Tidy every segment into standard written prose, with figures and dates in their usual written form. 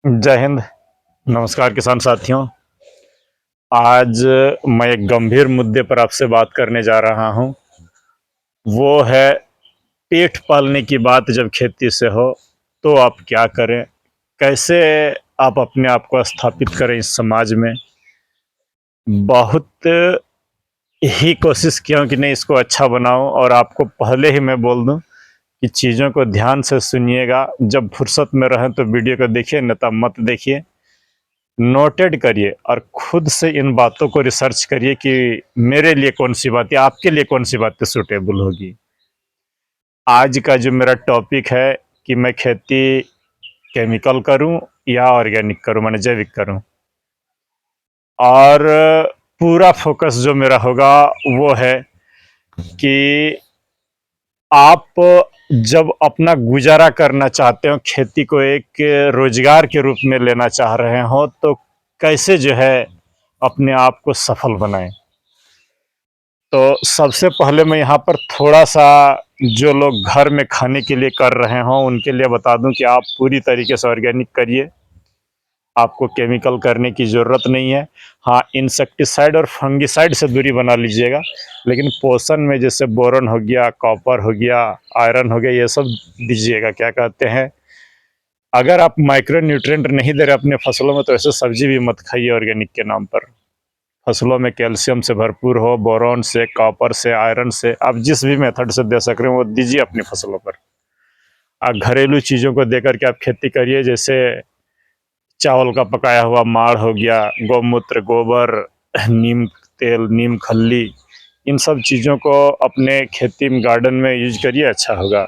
जय हिंद। नमस्कार किसान साथियों। आज मैं एक गंभीर मुद्दे पर आपसे बात करने जा रहा हूं। वो है पेट पालने की बात जब खेती से हो तो आप क्या करें, कैसे आप अपने आप को स्थापित करें इस समाज में। बहुत ही कोशिश किया हूं कि नहीं इसको अच्छा बनाऊं, और आपको पहले ही मैं बोल दूं कि चीज़ों को ध्यान से सुनिएगा। जब फुर्सत में रहें तो वीडियो को देखिए, न तब मत देखिए। नोटेड करिए और खुद से इन बातों को रिसर्च करिए कि मेरे लिए कौन सी बातें, आपके लिए कौन सी बातें सूटेबल होगी। आज का जो मेरा टॉपिक है कि मैं खेती केमिकल करूं या ऑर्गेनिक करूं, माने जैविक करूं। और पूरा फोकस जो मेरा होगा वो है कि आप जब अपना गुजारा करना चाहते हो, खेती को एक रोजगार के रूप में लेना चाह रहे हो, तो कैसे जो है अपने आप को सफल बनाएं। तो सबसे पहले मैं यहाँ पर थोड़ा सा जो लोग घर में खाने के लिए कर रहे हों उनके लिए बता दूं कि आप पूरी तरीके से ऑर्गेनिक करिए। आपको केमिकल करने की ज़रूरत नहीं है। हाँ, इंसेक्टिसाइड और फंगिसाइड से दूरी बना लीजिएगा, लेकिन पोषण में जैसे बोरन हो गया, कॉपर हो गया, आयरन हो गया, ये सब दीजिएगा। क्या कहते हैं, अगर आप माइक्रो न्यूट्रिएंट नहीं दे रहे अपने फसलों में तो ऐसे सब्जी भी मत खाइए ऑर्गेनिक के नाम पर। फसलों में कैल्शियम से भरपूर हो, बोरॉन से, कॉपर से, आयरन से, आप जिस भी मेथड से दे सक रहे हो वो दीजिए अपनी फसलों पर। आप घरेलू चीज़ों को देकर के आप खेती करिए, जैसे चावल का पकाया हुआ माड़ हो गया, गौमूत्र, गोबर, नीम तेल, नीम खल्ली, इन सब चीज़ों को अपने खेती में, गार्डन में यूज करिए, अच्छा होगा।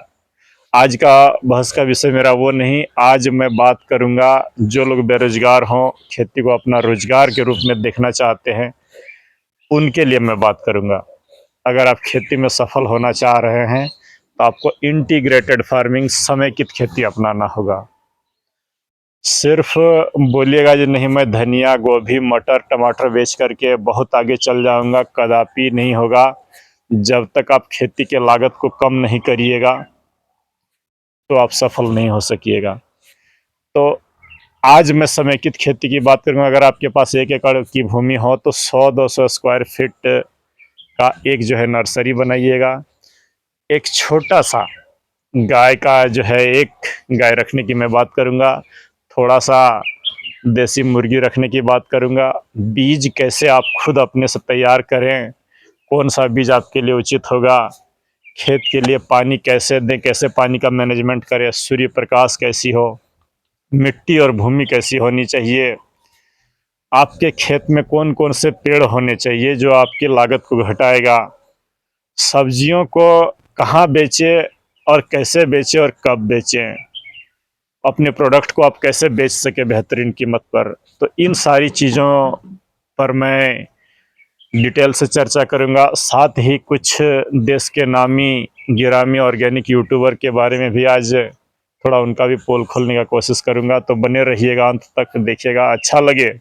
आज का बहस का विषय मेरा वो नहीं। आज मैं बात करूंगा जो लोग बेरोजगार हों, खेती को अपना रोजगार के रूप में देखना चाहते हैं, उनके लिए मैं बात करूंगा। अगर आप खेती में सफल होना चाह रहे हैं तो आपको इंटीग्रेटेड फार्मिंग, समेकित खेती अपनाना होगा। सिर्फ बोलिएगा जी नहीं मैं धनिया, गोभी, मटर, टमाटर बेच करके बहुत आगे चल जाऊंगा, कदापि नहीं होगा। जब तक आप खेती के लागत को कम नहीं करिएगा तो आप सफल नहीं हो सकिएगा। तो आज मैं समेकित खेती की बात करूंगा। अगर आपके पास 1 एकड़ की भूमि हो तो 100-200 स्क्वायर फीट का एक जो है नर्सरी बनाइएगा। एक छोटा सा गाय का जो है, एक गाय रखने की मैं बात करूंगा। थोड़ा सा देसी मुर्गी रखने की बात करूंगा। बीज कैसे आप खुद अपने से तैयार करें, कौन सा बीज आपके लिए उचित होगा। खेत के लिए पानी कैसे दें, कैसे पानी का मैनेजमेंट करें, सूर्य प्रकाश कैसी हो, मिट्टी और भूमि कैसी होनी चाहिए, आपके खेत में कौन कौन से पेड़ होने चाहिए जो आपकी लागत को घटाएगा, सब्जियों को कहाँ बेचें और कैसे बेचें और कब बेचें, अपने प्रोडक्ट को आप कैसे बेच सके बेहतरीन कीमत पर। तो इन सारी चीज़ों पर मैं डिटेल से चर्चा करूंगा। साथ ही कुछ देश के नामी गिरामी ऑर्गेनिक यूट्यूबर के बारे में भी आज थोड़ा उनका भी पोल खोलने का कोशिश करूंगा। तो बने रहिएगा, अंत तक देखिएगा। अच्छा लगे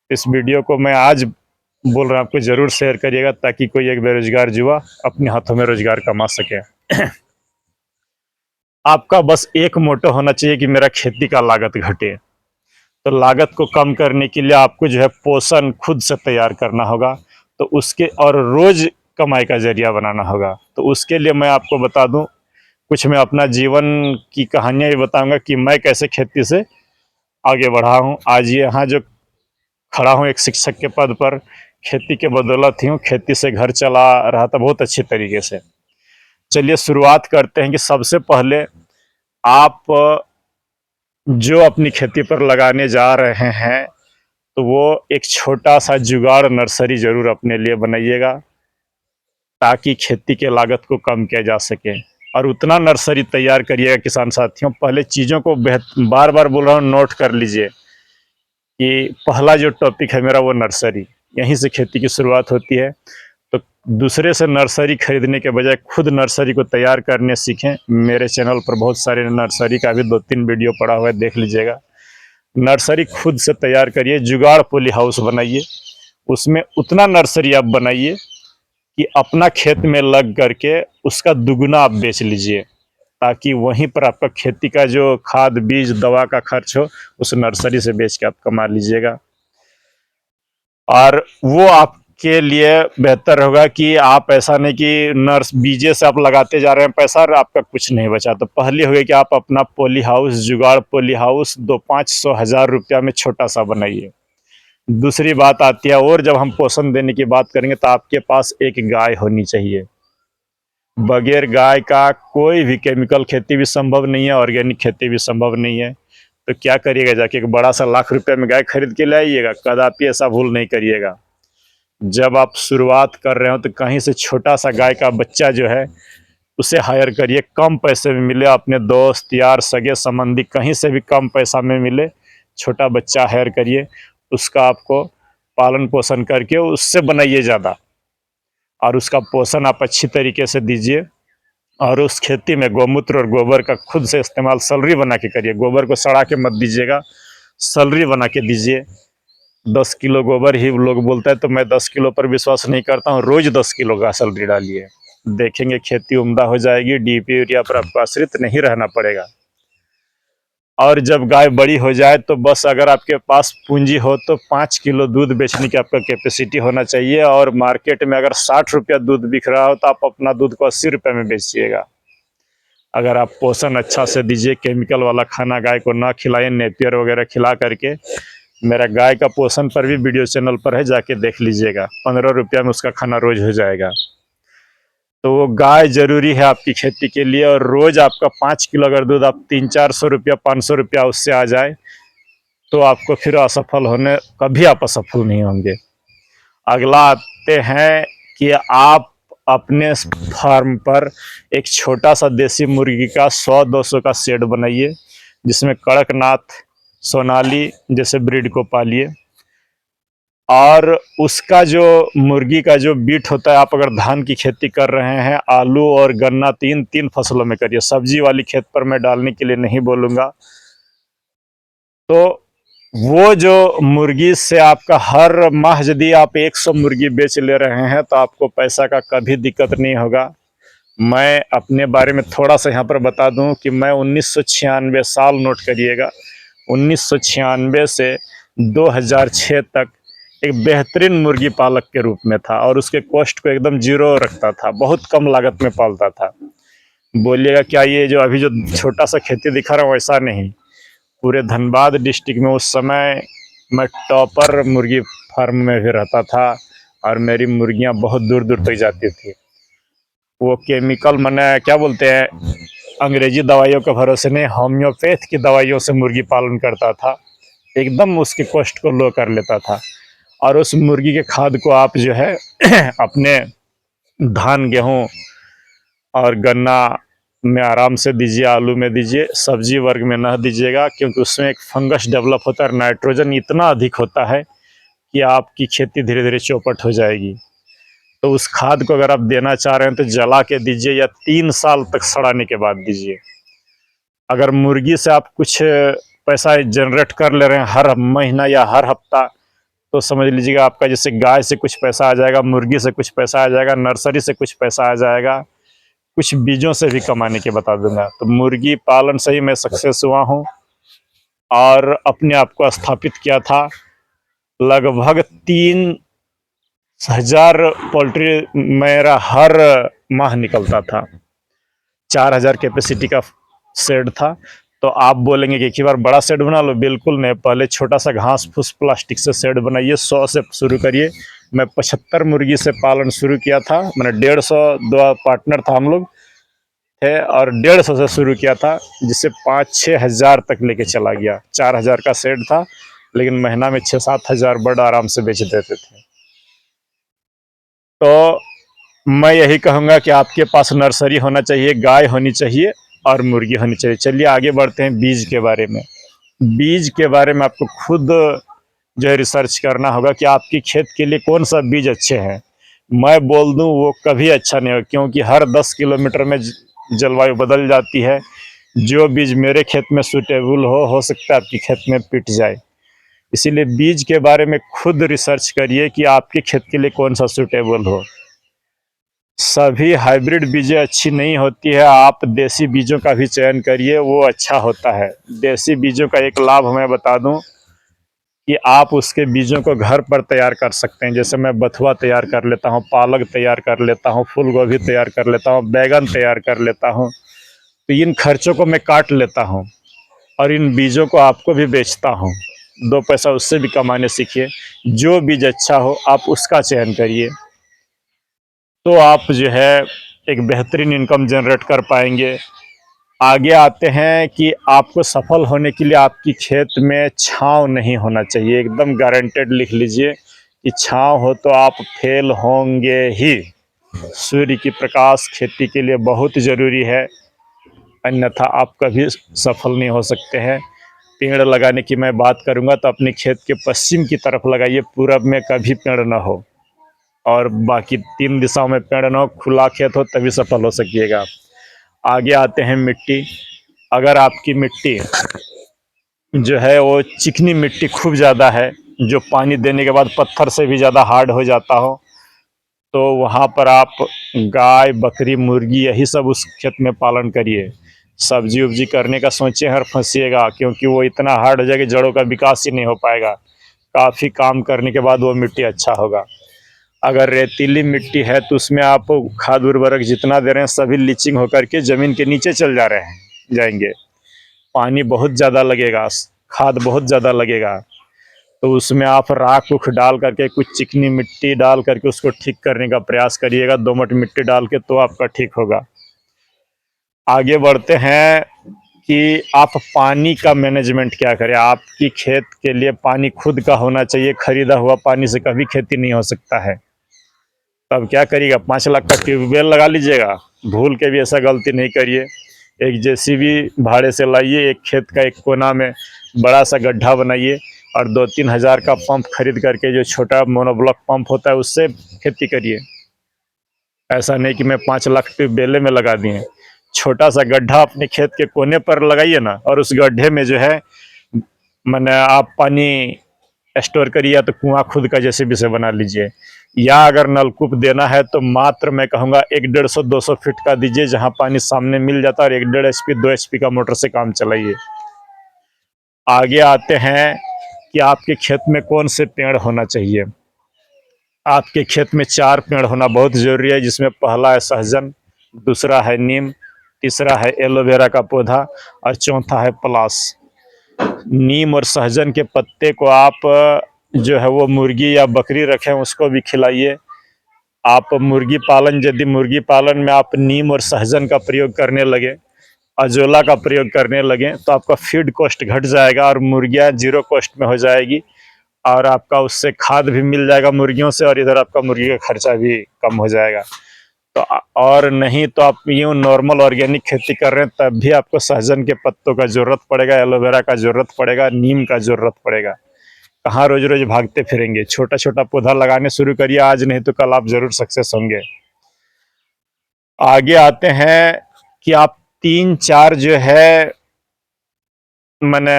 इस वीडियो को मैं आज बोल रहा हूँ आपको ज़रूर शेयर करिएगा, ताकि कोई एक बेरोजगार युवा अपने हाथों में रोजगार कमा सके। आपका बस एक मोटो होना चाहिए कि मेरा खेती का लागत घटे। तो लागत को कम करने के लिए आपको जो है पोषण खुद से तैयार करना होगा, तो उसके और रोज कमाई का जरिया बनाना होगा। तो उसके लिए मैं आपको बता दूं, कुछ मैं अपना जीवन की कहानियां भी बताऊंगा कि मैं कैसे खेती से आगे बढ़ा हूं। आज यहाँ जो खड़ा हूं एक शिक्षक के पद पर, खेती के बदौलत ही हूँ। खेती से घर चला रहा था बहुत अच्छी तरीके से। चलिए शुरुआत करते हैं कि सबसे पहले आप जो अपनी खेती पर लगाने जा रहे हैं तो वो एक छोटा सा जुगाड़ नर्सरी जरूर अपने लिए बनाइएगा, ताकि खेती के लागत को कम किया जा सके। और उतना नर्सरी तैयार करिएगा किसान साथियों, पहले चीज़ों को बार बार बोल रहा हूँ, नोट कर लीजिए कि पहला जो टॉपिक है मेरा वो नर्सरी। यहीं से खेती की शुरुआत होती है। तो दूसरे से नर्सरी खरीदने के बजाय खुद नर्सरी को तैयार करने सीखें। मेरे चैनल पर बहुत सारे नर्सरी का भी 2-3 वीडियो पड़ा हुआ है, देख लीजिएगा। नर्सरी खुद से तैयार करिए, जुगाड़ पॉली हाउस बनाइए। उसमें उतना नर्सरी आप बनाइए कि अपना खेत में लग करके उसका दुगुना आप बेच लीजिए। ताकि वहीं पर आपका खेती का जो खाद बीज दवा का खर्च हो उस नर्सरी से बेच के आप कमा लीजिएगा। और वो आपके लिए बेहतर होगा कि आप ऐसा नहीं कि नर्स बीजे से आप लगाते जा रहे हैं पैसा और आपका कुछ नहीं बचा। तो पहली होगी कि आप अपना पॉली हाउस जुगाड़ पॉली हाउस 200-500 हज़ार रुपया में छोटा सा बनाइए। दूसरी बात आती है, और जब हम पोषण देने की बात करेंगे तो आपके पास एक गाय होनी चाहिए। बगैर गाय का कोई भी केमिकल खेती भी संभव नहीं है, ऑर्गेनिक खेती भी संभव नहीं है। तो क्या करिएगा, जाके एक बड़ा सा लाख रुपए में गाय खरीद के लाइएगा, कदापि ऐसा भूल नहीं करिएगा। जब आप शुरुआत कर रहे हो तो कहीं से छोटा सा गाय का बच्चा जो है उसे हायर करिए, कम पैसे में मिले, अपने दोस्त यार सगे संबंधी कहीं से भी कम पैसा में मिले, छोटा बच्चा हायर करिए, उसका आपको पालन पोषण करके उससे बनाइए ज़्यादा, और उसका पोषण आप अच्छी तरीके से दीजिए। और उस खेती में गौमूत्र और गोबर का खुद से इस्तेमाल सलरी बना के करिए। गोबर को सड़ा के मत दीजिएगा, सलरी बना के दीजिए। 10 किलो गोबर ही लोग बोलता है, तो मैं 10 किलो पर विश्वास नहीं करता हूँ। रोज 10 किलो का सलरी डालिए, देखेंगे खेती उम्दा हो जाएगी। डीपी यूरिया पर आपको आश्रित नहीं रहना पड़ेगा। और जब गाय बड़ी हो जाए तो बस अगर आपके पास पूंजी हो तो 5 किलो दूध बेचने की आपका कैपेसिटी होना चाहिए। और मार्केट में अगर 60 रुपया दूध बिक रहा हो तो आप अपना दूध को 80 रुपये में बेचिएगा। अगर आप पोषण अच्छा से दीजिए, केमिकल वाला खाना गाय को ना खिलाएं, नेपियर वगैरह खिला करके। मेरा गाय का पोषण पर भी वीडियो चैनल पर है, जाके देख लीजिएगा। 15 रुपया में उसका खाना रोज हो जाएगा। तो वो गाय जरूरी है आपकी खेती के लिए। और रोज आपका 5 किलो अगर दूध आप 300-400 रुपया 500 रुपया उससे आ जाए तो आपको फिर असफल होने, कभी आप असफल नहीं होंगे। अगला आते हैं कि आप अपने फार्म पर एक छोटा सा देसी मुर्गी का 100-200 का शेड बनाइए, जिसमें कड़कनाथ सोनाली जैसे ब्रीड को पालिए। और उसका जो मुर्गी का जो बीट होता है, आप अगर धान की खेती कर रहे हैं, आलू और गन्ना तीन फसलों में करिए, सब्जी वाली खेत पर मैं डालने के लिए नहीं बोलूँगा। तो वो जो मुर्गी से आपका हर माह यदि आप 100 मुर्गी बेच ले रहे हैं तो आपको पैसा का कभी दिक्कत नहीं होगा। मैं अपने बारे में थोड़ा सा यहाँ पर बता दूं कि मैं 1996 साल नोट करिएगा, 1996 से 2006 तक एक बेहतरीन मुर्गी पालक के रूप में था, और उसके कॉस्ट को एकदम जीरो रखता था, बहुत कम लागत में पालता था। बोलिएगा क्या ये जो अभी जो छोटा सा खेती दिखा रहा हूँ, ऐसा नहीं। पूरे धनबाद डिस्ट्रिक्ट में उस समय मैं टॉपर मुर्गी फार्म में भी रहता था, और मेरी मुर्गियां बहुत दूर दूर तक जाती थी। वो केमिकल मैंने क्या बोलते हैं, अंग्रेजी दवाइयों के भरोसे नहीं, होम्योपैथ की दवाइयों से मुर्गी पालन करता था, एकदम उसके कॉस्ट को लो कर लेता था। और उस मुर्गी के खाद को आप जो है अपने धान गेहूँ और गन्ना में आराम से दीजिए, आलू में दीजिए, सब्जी वर्ग में ना दीजिएगा, क्योंकि उसमें एक फंगस डेवलप होता है, नाइट्रोजन इतना अधिक होता है कि आपकी खेती धीरे धीरे चौपट हो जाएगी। तो उस खाद को अगर आप देना चाह रहे हैं तो जला के दीजिए, या 3 साल तक सड़ाने के बाद दीजिए। अगर मुर्गी से आप कुछ पैसा जनरेट कर ले रहे हैं हर महीना या हर हफ्ता, तो समझ लीजिएगा आपका जैसे गाय से कुछ पैसा आ जाएगा, मुर्गी से कुछ पैसा आ जाएगा, नर्सरी से कुछ पैसा आ जाएगा, कुछ बीजों से भी कमाने के बता दूंगा। तो मुर्गी पालन से ही मैं सक्सेस हुआ हूँ, और अपने आप को स्थापित किया था। लगभग 3000 पोल्ट्री मेरा हर माह निकलता था। 4000 कैपेसिटी का शेड था। तो आप बोलेंगे कि एक ही बार बड़ा शेड बना लो, बिल्कुल नहीं। पहले छोटा सा घास फूस प्लास्टिक से शेड बनाइए, 100 से शुरू करिए। मैं 75 मुर्गी से पालन शुरू किया था, मैंने 150 दो पार्टनर था हम लोग थे, और 150 से शुरू किया था, जिससे 5-6 हज़ार तक लेके चला गया। 4000 का शेड था, लेकिन महीना में 6-7 हज़ार बर्ड आराम से बेच देते थे। तो मैं यही कहूँगा कि आपके पास नर्सरी होना चाहिए, गाय होनी चाहिए और मुर्गी होनी चाहिए। चलिए आगे बढ़ते हैं बीज के बारे में। बीज के बारे में आपको खुद जो है रिसर्च करना होगा कि आपकी खेत के लिए कौन सा बीज अच्छे हैं। मैं बोल दूं वो कभी अच्छा नहीं होगा, क्योंकि हर 10 किलोमीटर में जलवायु बदल जाती है। जो बीज मेरे खेत में सूटेबल हो सकता है आपकी खेत में पिट जाए। इसीलिए बीज के बारे में खुद रिसर्च करिए कि आपके खेत के लिए कौन सा सूटेबल हो। सभी हाइब्रिड बीजें अच्छी नहीं होती है, आप देसी बीजों का भी चयन करिए, वो अच्छा होता है। देसी बीजों का एक लाभ मैं बता दूं कि आप उसके बीजों को घर पर तैयार कर सकते हैं। जैसे मैं बथुआ तैयार कर लेता हूँ, पालक तैयार कर लेता हूँ, फूल गोभी तैयार कर लेता हूँ, बैगन तैयार कर लेता हूँ। तो इन खर्चों को मैं काट लेता हूँ और इन बीजों को आपको भी बेचता हूँ। 2 पैसा उससे भी कमाने सीखिए। जो बीज अच्छा हो आप उसका चयन करिए, तो आप जो है एक बेहतरीन इनकम जनरेट कर पाएंगे। आगे आते हैं कि आपको सफल होने के लिए आपकी खेत में छांव नहीं होना चाहिए। एकदम गारंटेड लिख लीजिए कि छांव हो तो आप फेल होंगे ही। सूर्य की प्रकाश खेती के लिए बहुत ज़रूरी है, अन्यथा आप कभी सफल नहीं हो सकते हैं। पेड़ लगाने की मैं बात करूंगा तो अपने खेत के पश्चिम की तरफ लगाइए, पूरब में कभी पेड़ ना हो, और बाकी 3 दिशाओं में पेड़ ना हो, खुला खेत हो, तभी सफल हो सकिएगा आप। आगे आते हैं मिट्टी। अगर आपकी मिट्टी जो है वो चिकनी मिट्टी खूब ज़्यादा है, जो पानी देने के बाद पत्थर से भी ज़्यादा हार्ड हो जाता हो, तो वहाँ पर आप गाय बकरी मुर्गी यही सब उस खेत में पालन करिए। सब्जी उब्जी करने का सोचिए हर फंसिएगा, क्योंकि वो इतना हार्ड हो जाएगा कि जड़ों का विकास ही नहीं हो पाएगा। काफ़ी काम करने के बाद वो मिट्टी अच्छा होगा। अगर रेतीली मिट्टी है तो उसमें आप खाद उर्वरक जितना दे रहे हैं सभी लीचिंग होकर के ज़मीन के नीचे चल जा रहे हैं जाएंगे। पानी बहुत ज़्यादा लगेगा, खाद बहुत ज़्यादा लगेगा, तो उसमें आप राख उख डाल करके कुछ चिकनी मिट्टी डाल करके उसको ठीक करने का प्रयास करिएगा, दोमट मिट्टी डाल के, तो आपका ठीक होगा। आगे बढ़ते हैं कि आप पानी का मैनेजमेंट क्या करें। आपकी खेत के लिए पानी खुद का होना चाहिए, खरीदा हुआ पानी से कभी खेती नहीं हो सकता है। तब क्या करिएगा, 5 लाख का ट्यूबवेल लगा लीजिएगा। भूल के भी ऐसा गलती नहीं करिए। एक जेसीबी भाड़े से लाइए, एक खेत का एक कोना में बड़ा सा गड्ढा बनाइए और 2-3 हज़ार का पंप खरीद करके, जो छोटा मोनोब्लॉक पंप होता है, उससे खेती करिए। ऐसा नहीं कि मैं 5 लाख ट्यूबवेले में लगा दिए। छोटा सा गड्ढा अपने खेत के कोने पर लगाइए ना, और उस गड्ढे में जो है मैंने आप पानी स्टोर करिए, या तो कुआं खुद का जैसे भी से बना लीजिए, या अगर नलकूप देना है तो मात्र मैं कहूँगा 150-200 फीट का दीजिए, जहाँ पानी सामने मिल जाता है, और 1.5 HP 2 HP का मोटर से काम चलाइए। आगे आते हैं कि आपके खेत में कौन से पेड़ होना चाहिए। आपके खेत में 4 पेड़ होना बहुत ज़रूरी है, जिसमें पहला है सहजन, दूसरा है नीम, तीसरा है एलोवेरा का पौधा, और चौथा है पलास। नीम और सहजन के पत्ते को आप जो है वो मुर्गी या बकरी रखें उसको भी खिलाइए। आप मुर्गी पालन, यदि मुर्गी पालन में आप नीम और सहजन का प्रयोग करने लगे, अजोला का प्रयोग करने लगे, तो आपका फीड कॉस्ट घट जाएगा और मुर्गियाँ जीरो कॉस्ट में हो जाएगी, और आपका उससे खाद भी मिल जाएगा मुर्गियों से, और इधर आपका मुर्गी का खर्चा भी कम हो जाएगा। तो और नहीं तो आप यूँ नॉर्मल ऑर्गेनिक खेती कर रहे हैं तब भी आपको सहजन के पत्तों का ज़रूरत पड़ेगा, एलोवेरा का ज़रूरत पड़ेगा, नीम का ज़रूरत पड़ेगा। कहाँ रोज रोज भागते फिरेंगे। छोटा छोटा पौधा लगाने शुरू करिए आज, नहीं तो कल आप जरूर सक्सेस होंगे। आगे आते हैं कि आप 3-4 जो है मैंने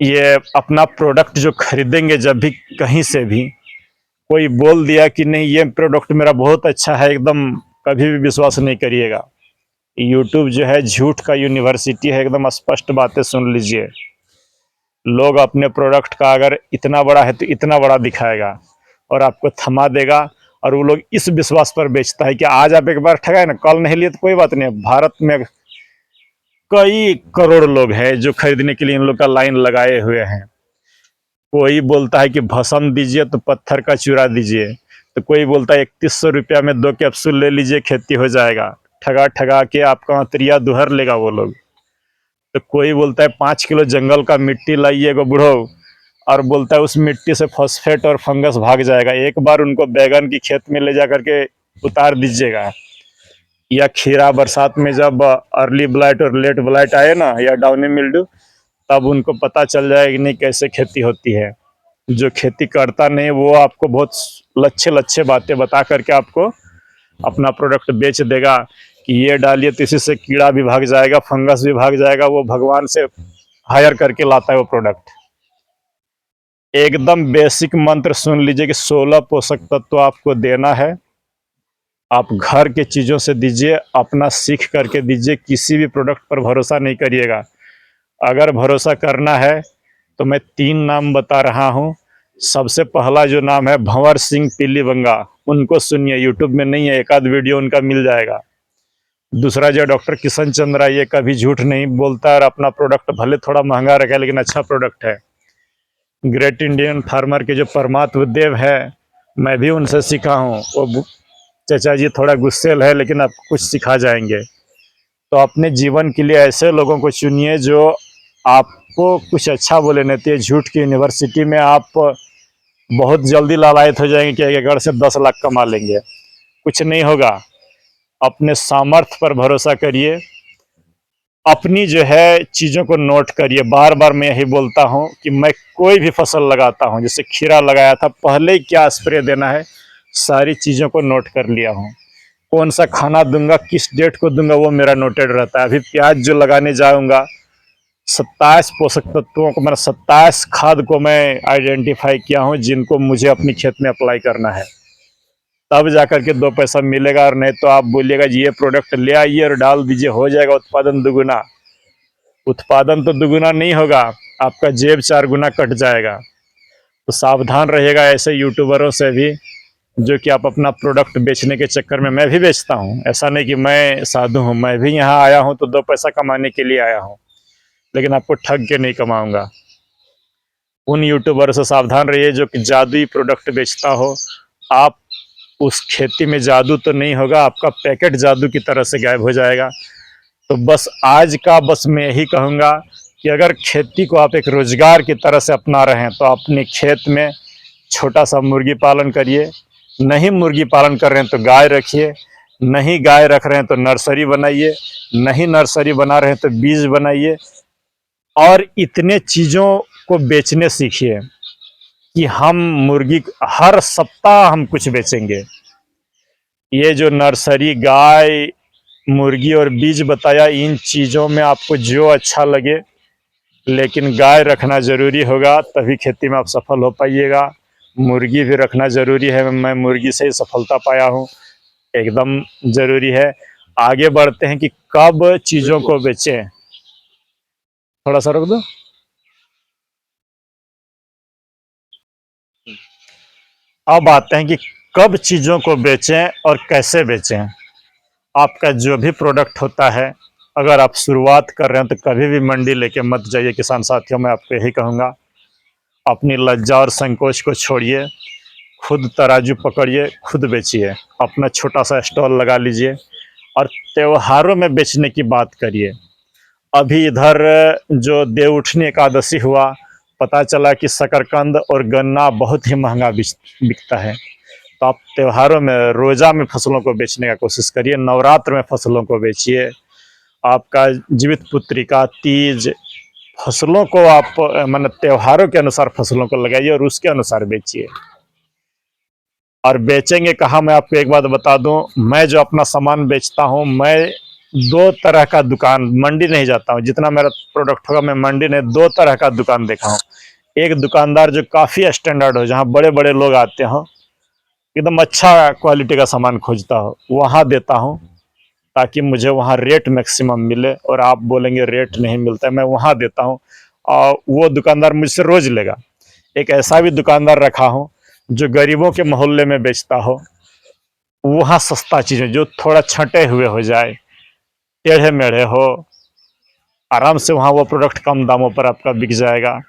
ये अपना प्रोडक्ट जो खरीदेंगे, जब भी कहीं से भी कोई बोल दिया कि नहीं ये प्रोडक्ट मेरा बहुत अच्छा है, एकदम कभी भी विश्वास नहीं करिएगा। यूट्यूब जो है झूठ का यूनिवर्सिटी है, एकदम स्पष्ट बातें सुन लीजिए। लोग अपने प्रोडक्ट का अगर इतना बड़ा है तो इतना बड़ा दिखाएगा और आपको थमा देगा, और वो लोग इस विश्वास पर बेचता है कि आज आप एक बार ठगाए ना, कल नहीं लिए तो कोई बात नहीं। भारत में कई करोड़ लोग हैं जो खरीदने के लिए इन लोग का लाइन लगाए हुए हैं। कोई बोलता है कि भस्म दीजिए तो पत्थर का चूरा दीजिए, तो कोई बोलता है 3100 रुपया में 2 कैप्सूल ले लीजिए, खेती हो जाएगा। ठगा ठगा के आपका अंतरिया दुहर लेगा वो लोग। तो कोई बोलता है 5 किलो जंगल का मिट्टी लाइए गो बुढ़ो, और बोलता है उस मिट्टी से फॉस्फेट और फंगस भाग जाएगा। एक बार उनको बैगन की खेत में ले जा करके उतार दीजिएगा, या खीरा बरसात में जब अर्ली ब्लाइट और लेट ब्लाइट आए ना, या डाउनी मिल्ड्यू, तब उनको पता चल जाएगा कि नहीं कैसे खेती होती है। जो खेती करता नहीं वो आपको बहुत लच्छे लच्छे बातें बता करके आपको अपना प्रोडक्ट बेच देगा कि ये डालिए तो इसी से कीड़ा भी भाग जाएगा, फंगस भी भाग जाएगा। वो भगवान से हायर करके लाता है वो प्रोडक्ट। एकदम बेसिक मंत्र सुन लीजिए कि 16 पोषक तत्व आपको देना है, आप घर के चीज़ों से दीजिए, अपना सीख करके दीजिए, किसी भी प्रोडक्ट पर भरोसा नहीं करिएगा। अगर भरोसा करना है तो मैं 3 नाम बता रहा हूँ। सबसे पहला जो नाम है भंवर सिंह पीलीबंगा, उनको सुनिए, यूट्यूब में नहीं है, एक आध वीडियो उनका मिल जाएगा। दूसरा जो डॉक्टर किशन चंद्रा, ये कभी झूठ नहीं बोलता और अपना प्रोडक्ट भले थोड़ा महंगा रखा है लेकिन अच्छा प्रोडक्ट है। ग्रेट इंडियन फार्मर के जो परमात्म देव है, मैं भी उनसे सीखा हूँ। वो चाचा जी थोड़ा गुस्सेल है लेकिन आपको कुछ सिखा जाएंगे। तो अपने जीवन के लिए ऐसे लोगों को चुनिए जो आपको कुछ अच्छा बोले, नहीं तो झूठ की यूनिवर्सिटी में आप बहुत जल्दी लालायत हो जाएंगे कि एक एकड़ से 10 लाख कमा लेंगे। कुछ नहीं होगा। अपने सामर्थ्य पर भरोसा करिए, अपनी जो है चीज़ों को नोट करिए। बार बार मैं यही बोलता हूँ कि मैं कोई भी फसल लगाता हूँ, जैसे खीरा लगाया था, पहले ही क्या स्प्रे देना है, सारी चीज़ों को नोट कर लिया हूँ। कौन सा खाना दूंगा, किस डेट को दूंगा, वो मेरा नोटेड रहता है। अभी प्याज जो लगाने जाऊंगा, 27 पोषक तत्वों को, मैंने 27 खाद को मैं आइडेंटिफाई किया हूँ जिनको मुझे अपनी खेत में अप्लाई करना है। तब जाकर के 2 पैसा मिलेगा, और नहीं तो आप बोलिएगा जी ये प्रोडक्ट ले आइए और डाल दीजिए, हो जाएगा उत्पादन दुगुना। उत्पादन तो दुगुना नहीं होगा, आपका जेब 4 गुना कट जाएगा। तो सावधान रहिएगा ऐसे यूट्यूबरों से भी, जो कि आप अपना प्रोडक्ट बेचने के चक्कर में, मैं भी बेचता हूँ, ऐसा नहीं कि मैं साधु हूँ, मैं भी यहाँ आया हूँ तो 2 पैसा कमाने के लिए आया हूँ, लेकिन आपको ठग के नहीं कमाऊंगा। उन यूट्यूबर से सावधान रहिए जो कि जादुई प्रोडक्ट बेचता हो। आप उस खेती में जादू तो नहीं होगा, आपका पैकेट जादू की तरह से गायब हो जाएगा। तो बस आज का बस मैं यही कहूँगा कि अगर खेती को आप एक रोजगार की तरह से अपना रहे हैं तो अपने खेत में छोटा सा मुर्गी पालन करिए। नहीं मुर्गी पालन कर रहे हैं तो गाय रखिए। नहीं गाय रख रहे हैं तो नर्सरी बनाइए। नहीं नर्सरी बना रहे हैं तो बीज बनाइए। और इतने चीज़ों को बेचने सीखिए कि हम मुर्गी हर सप्ताह हम कुछ बेचेंगे। ये जो नर्सरी, गाय, मुर्गी और बीज बताया, इन चीज़ों में आपको जो अच्छा लगे, लेकिन गाय रखना ज़रूरी होगा, तभी खेती में आप सफल हो पाइएगा। मुर्गी भी रखना ज़रूरी है, मैं मुर्गी से ही सफलता पाया हूँ, एकदम ज़रूरी है। आगे बढ़ते हैं कि कब चीज़ों को बेचें। थोड़ा सा रोक दो। अब आते हैं कि कब चीज़ों को बेचें और कैसे बेचें। आपका जो भी प्रोडक्ट होता है, अगर आप शुरुआत कर रहे हैं तो कभी भी मंडी लेके मत जाइए किसान साथियों, मैं आपको यही कहूँगा। अपनी लज्जा और संकोच को छोड़िए, खुद तराजू पकड़िए, खुद बेचिए। अपना छोटा सा स्टॉल लगा लीजिए और त्योहारों में बेचने की बात करिए। अभी इधर जो देवउठनी एकादशी हुआ, पता चला कि शकरकंद और गन्ना बहुत ही महंगा बिकता है। तो आप त्योहारों में, रोजा में फसलों को बेचने का कोशिश करिए, नवरात्र में फसलों को बेचिए। आपका जीवित पुत्रिका, तीज, फसलों को आप मतलब त्योहारों के अनुसार फसलों को लगाइए और उसके अनुसार बेचिए। और बेचेंगे कहाँ, मैं आपको एक बात बता दूं, मैं जो अपना सामान बेचता हूं, मैं 2 तरह का दुकान, मंडी नहीं जाता हूं। जितना मेरा प्रोडक्ट होगा मैं मंडी नहीं, 2 तरह का दुकान देखा हूं। एक दुकानदार जो काफ़ी स्टैंडर्ड हो, जहाँ बड़े बड़े लोग आते हो, एकदम अच्छा क्वालिटी का सामान खोजता हो, वहाँ देता हूँ, ताकि मुझे वहाँ रेट मैक्सिमम मिले। और आप बोलेंगे रेट नहीं मिलता है, मैं वहाँ देता हूँ और वो दुकानदार मुझसे रोज़ लेगा। एक ऐसा भी दुकानदार रखा हूँ जो गरीबों के मोहल्ले में बेचता हो, वहाँ सस्ता चीज़ें जो थोड़ा छंटे हुए हो जाए, टेढ़े मेढ़े हो, आराम से वहाँ वो प्रोडक्ट कम दामों पर आपका बिक जाएगा।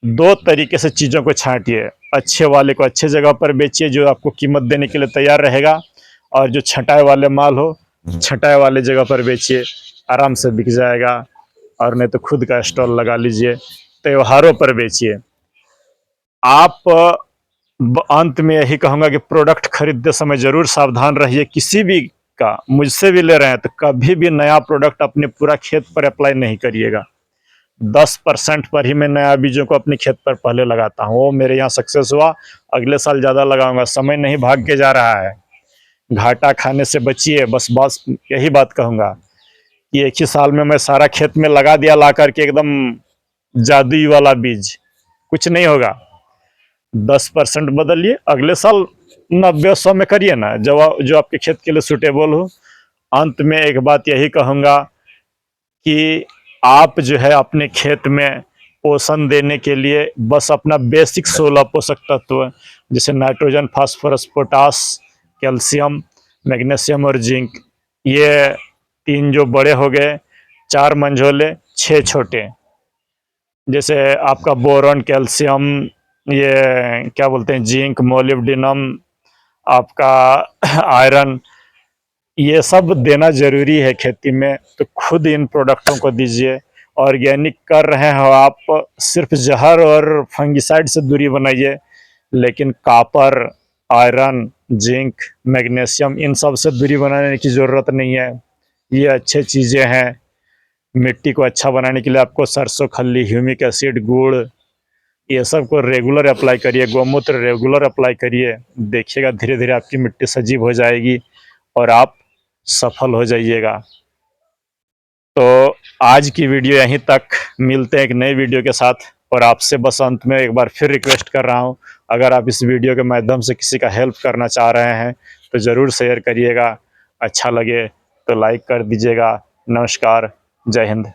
2 तरीके से चीज़ों को छांटिए, अच्छे वाले को अच्छे जगह पर बेचिए जो आपको कीमत देने के लिए तैयार रहेगा, और जो छटाई वाले माल हो, छटाई वाले जगह पर बेचिए, आराम से बिक जाएगा। और नहीं तो खुद का स्टॉल लगा लीजिए, त्योहारों पर बेचिए। आप अंत में यही कहूँगा कि प्रोडक्ट खरीदते समय ज़रूर सावधान रहिए। किसी भी का, मुझसे भी ले रहे हैं तो कभी भी नया प्रोडक्ट अपने पूरा खेत पर अप्लाई नहीं करिएगा। 10% पर ही मैं नया बीजों को अपने खेत पर पहले लगाता हूँ, वो मेरे यहाँ सक्सेस हुआ, अगले साल ज़्यादा लगाऊंगा। समय नहीं भाग के जा रहा है, घाटा खाने से बचिए। बस यही बात कहूँगा कि एक ही साल में मैं सारा खेत में लगा दिया, ला करके एकदम जादुई वाला बीज, कुछ नहीं होगा। 10% बदलिए, अगले साल 90-100 में करिए ना, जो आपके खेत के लिए सूटेबल हो। अंत में एक बात यही कहूँगा कि आप जो है अपने खेत में पोषण देने के लिए बस अपना बेसिक 16 पोषक तत्व जैसे nitrogen, phosphorus, potash, calcium, magnesium और जिंक, ये 3 जो बड़े हो गए, 4 मंझोले, 6 छोटे। जैसे आपका बोरॉन, कैल्शियम, ये क्या बोलते हैं, जिंक, मोलिब्डेनम, आपका आयरन, ये सब देना ज़रूरी है खेती में। तो खुद इन प्रोडक्टों को दीजिए। ऑर्गेनिक कर रहे हो आप, सिर्फ जहर और फंगिसाइड से दूरी बनाइए, लेकिन कॉपर, आयरन, जिंक, मैग्नीशियम, इन सब से दूरी बनाने की ज़रूरत नहीं है। ये अच्छे चीज़ें हैं। मिट्टी को अच्छा बनाने के लिए आपको सरसों खल्ली, ह्यूमिक एसिड, गुड़, ये सब को रेगुलर अप्लाई करिए। गौमूत्र रेगुलर अप्लाई करिए। देखिएगा धीरे धीरे आपकी मिट्टी सजीव हो जाएगी और आप सफल हो जाइएगा। तो आज की वीडियो यहीं तक, मिलते हैं एक नई वीडियो के साथ। और आपसे बस अंत में एक बार फिर रिक्वेस्ट कर रहा हूं, अगर आप इस वीडियो के माध्यम से किसी का हेल्प करना चाह रहे हैं तो ज़रूर शेयर करिएगा। अच्छा लगे तो लाइक कर दीजिएगा। नमस्कार, जय हिंद।